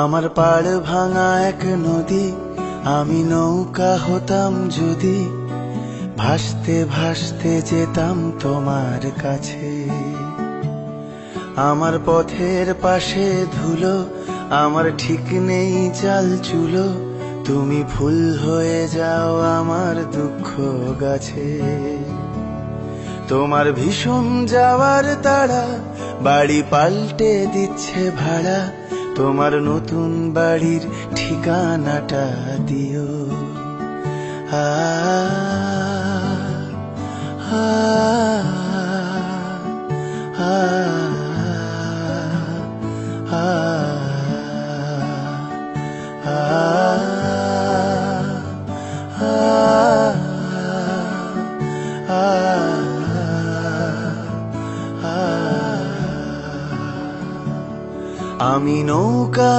আমার পাড় ভাঙা এক নদী, আমি নৌকা হতাম যদি, ভাসতে ভাসতে যেতাম তোমার কাছে। আমার পথের পাশে ধুলো, আমার ঠিক নেই চাল চুলো, তুমি ফুল হয়ে যাও আমার দুঃখ গাছে। তোমার ভীষণ যাওয়ার তাড়া বাড়ি পাল্টে দিচ্ছে ভাড়া, তোমার নতুন বাড়ির ঠিকানাটা দিও। আ আ আ আমি নৌকা